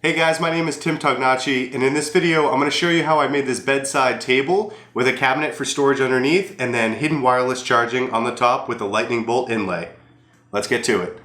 Hey guys, my name is Tim Tognacci, and in this video I'm going to show you how I made this bedside table with a cabinet for storage underneath and then hidden wireless charging on the top with a lightning bolt inlay. Let's get to it.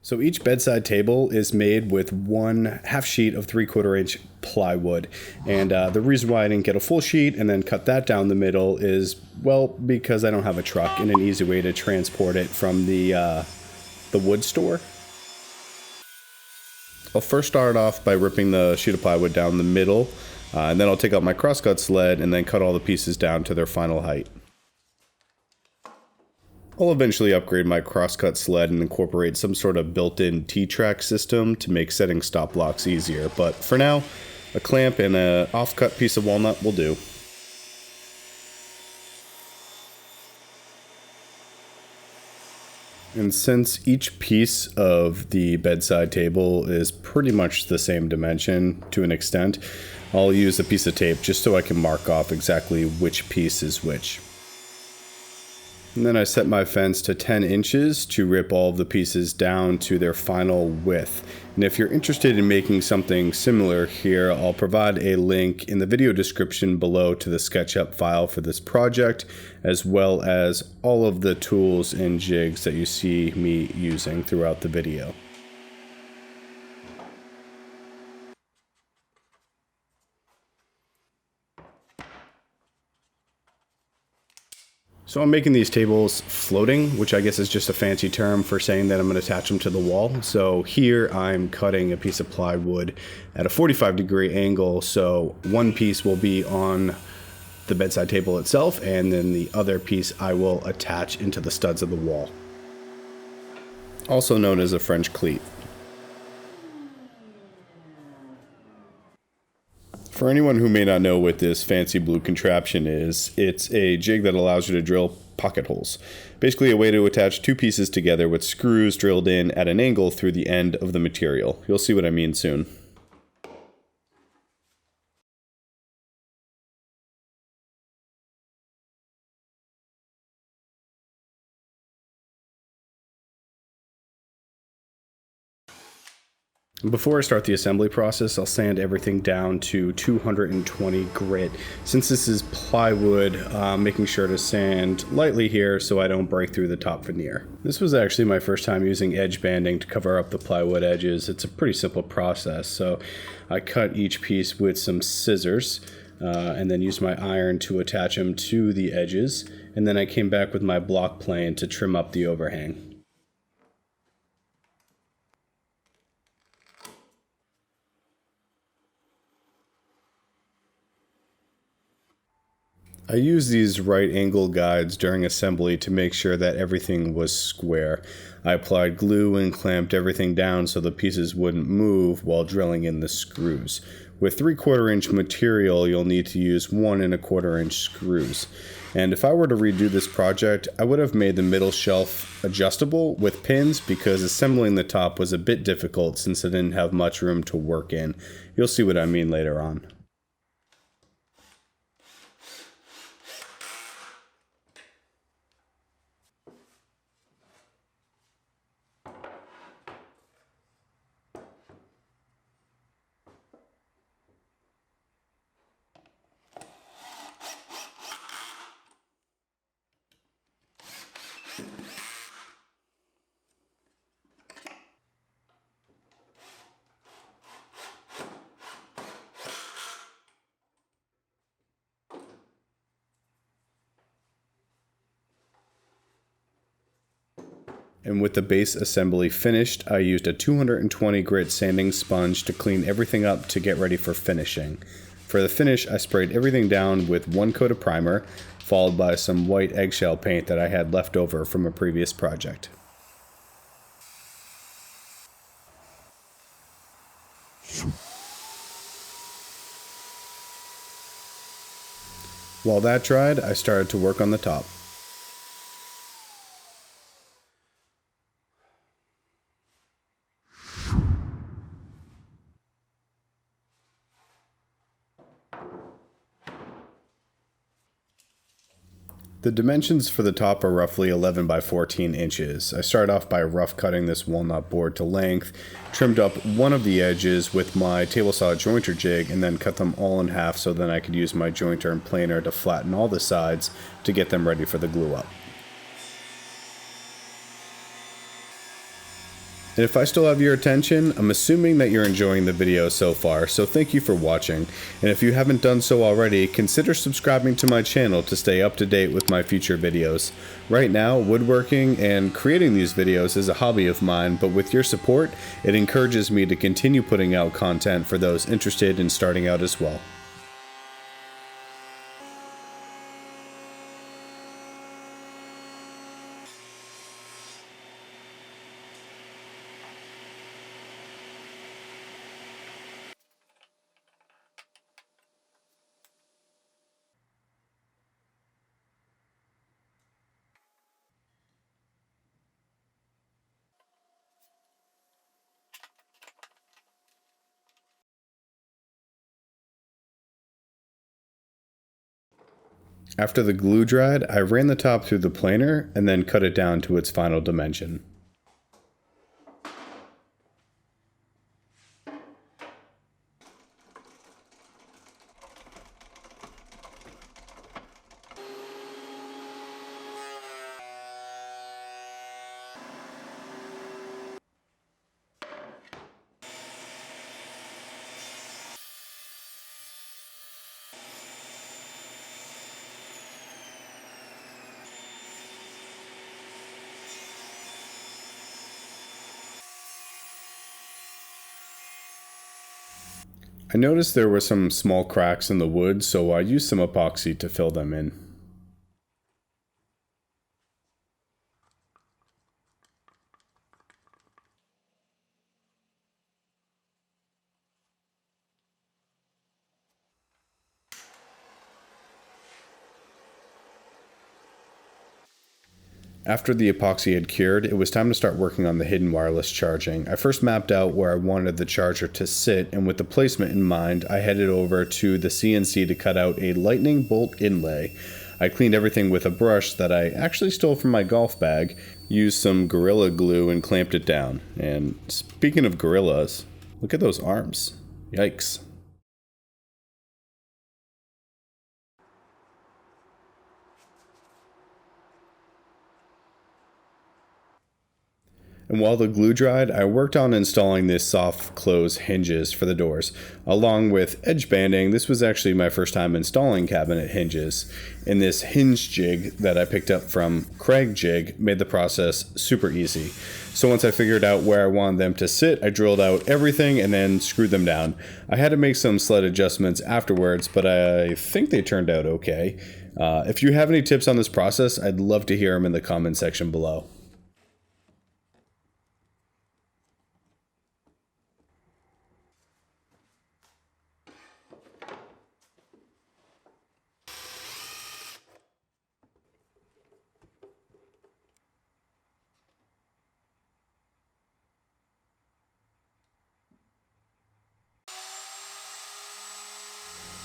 So each bedside table is made with one half sheet of 3/4 inch plywood. And the reason why I didn't get a full sheet and then cut that down the middle is, well, because I don't have a truck and an easy way to transport it from the wood store. I'll first start off by ripping the sheet of plywood down the middle, and then I'll take out my crosscut sled and then cut all the pieces down to their final height. I'll eventually upgrade my crosscut sled and incorporate some sort of built-in T-track system to make setting stop blocks easier, but for now, a clamp and an off-cut piece of walnut will do. And since each piece of the bedside table is pretty much the same dimension to an extent, I'll use a piece of tape just so I can mark off exactly which piece is which. And then I set my fence to 10 inches to rip all of the pieces down to their final width. And if you're interested in making something similar here, I'll provide a link in the video description below to the SketchUp file for this project, as well as all of the tools and jigs that you see me using throughout the video. So I'm making these tables floating, which I guess is just a fancy term for saying that I'm going to attach them to the wall. So here I'm cutting a piece of plywood at a 45-degree angle, so one piece will be on the bedside table itself, and then the other piece I will attach into the studs of the wall. Also known as a French cleat. For anyone who may not know what this fancy blue contraption is, it's a jig that allows you to drill pocket holes. Basically a way to attach two pieces together with screws drilled in at an angle through the end of the material. You'll see what I mean soon. Before I start the assembly process, I'll sand everything down to 220 grit. Since this is plywood, making sure to sand lightly here so I don't break through the top veneer. This was actually my first time using edge banding to cover up the plywood edges. It's a pretty simple process, so I cut each piece with some scissors and then used my iron to attach them to the edges, and then I came back with my block plane to trim up the overhang. I used these right angle guides during assembly to make sure that everything was square. I applied glue and clamped everything down so the pieces wouldn't move while drilling in the screws. With 3/4 inch material, you'll need to use 1 1/4 inch screws. And if I were to redo this project, I would have made the middle shelf adjustable with pins because assembling the top was a bit difficult since I didn't have much room to work in. You'll see what I mean later on. And with the base assembly finished, I used a 220 grit sanding sponge to clean everything up to get ready for finishing. For the finish, I sprayed everything down with 1 coat of primer, followed by some white eggshell paint that I had left over from a previous project. While that dried, I started to work on the top. The dimensions for the top are roughly 11 by 14 inches. I started off by rough cutting this walnut board to length, trimmed up one of the edges with my table saw jointer jig, and then cut them all in half so then I could use my jointer and planer to flatten all the sides to get them ready for the glue up. And if I still have your attention, I'm assuming that you're enjoying the video so far, so thank you for watching. And if you haven't done so already, consider subscribing to my channel to stay up to date with my future videos. Right now, woodworking and creating these videos is a hobby of mine, but with your support, it encourages me to continue putting out content for those interested in starting out as well. After the glue dried, I ran the top through the planer and then cut it down to its final dimension. I noticed there were some small cracks in the wood, so I used some epoxy to fill them in. After the epoxy had cured, it was time to start working on the hidden wireless charging. I first mapped out where I wanted the charger to sit, and with the placement in mind, I headed over to the CNC to cut out a lightning bolt inlay. I cleaned everything with a brush that I actually stole from my golf bag, used some Gorilla Glue and clamped it down. And speaking of gorillas, look at those arms. Yikes. And while the glue dried, I worked on installing this soft close hinges for the doors. Along with edge banding, this was actually my first time installing cabinet hinges. And this hinge jig that I picked up from Craig Jig made the process super easy. So once I figured out where I wanted them to sit, I drilled out everything and then screwed them down. I had to make some slight adjustments afterwards, but I think they turned out okay. If you have any tips on this process, I'd love to hear them in the comment section below.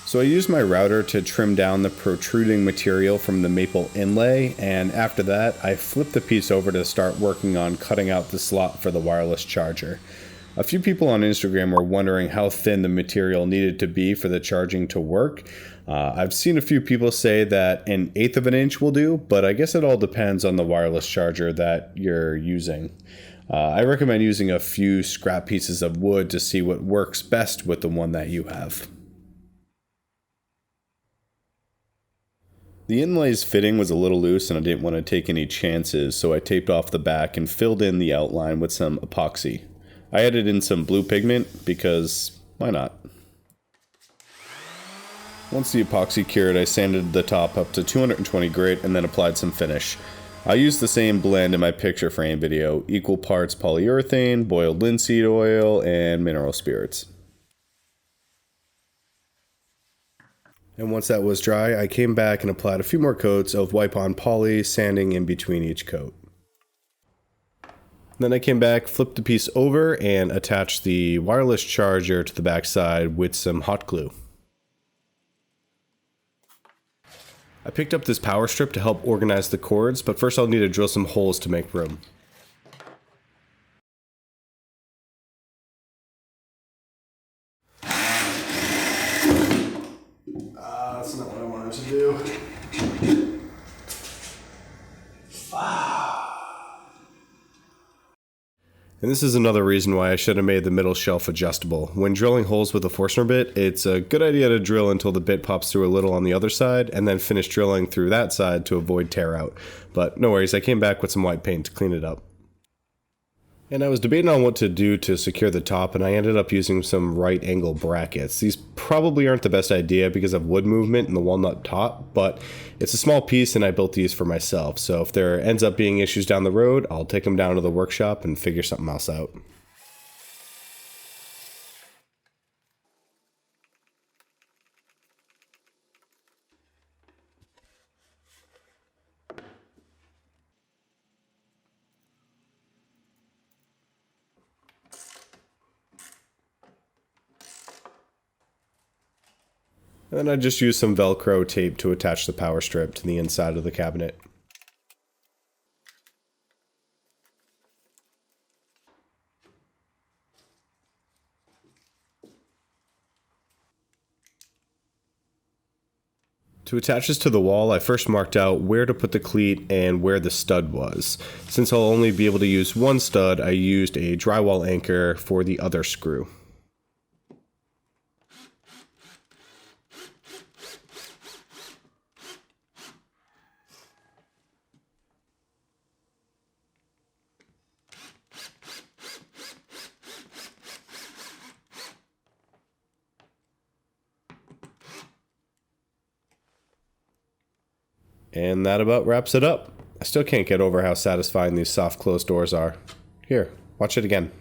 So I used my router to trim down the protruding material from the maple inlay, and after that I flipped the piece over to start working on cutting out the slot for the wireless charger. A few people on Instagram were wondering how thin the material needed to be for the charging to work. I've seen a few people say that 1/8 of an inch will do, but I guess it all depends on the wireless charger that you're using. I recommend using a few scrap pieces of wood to see what works best with the one that you have. The inlay's fitting was a little loose and I didn't want to take any chances, so I taped off the back and filled in the outline with some epoxy. I added in some blue pigment because why not? Once the epoxy cured, I sanded the top up to 220 grit and then applied some finish. I used the same blend in my picture frame video, equal parts polyurethane, boiled linseed oil, and mineral spirits. And once that was dry, I came back and applied a few more coats of wipe-on poly, sanding in between each coat. Then I came back, flipped the piece over, and attached the wireless charger to the back side with some hot glue. I picked up this power strip to help organize the cords, but first I'll need to drill some holes to make room. That's not what I wanted to do. And this is another reason why I should have made the middle shelf adjustable. When drilling holes with a Forstner bit, it's a good idea to drill until the bit pops through a little on the other side, and then finish drilling through that side to avoid tear out. But no worries, I came back with some white paint to clean it up. And I was debating on what to do to secure the top, and I ended up using some right angle brackets. These probably aren't the best idea because of wood movement in the walnut top, but it's a small piece and I built these for myself. So if there ends up being issues down the road, I'll take them down to the workshop and figure something else out. And then I just used some Velcro tape to attach the power strip to the inside of the cabinet. To attach this to the wall, I first marked out where to put the cleat and where the stud was. Since I'll only be able to use one stud, I used a drywall anchor for the other screw. And that about wraps it up. I still can't get over how satisfying these soft closed doors are. Here, watch it again.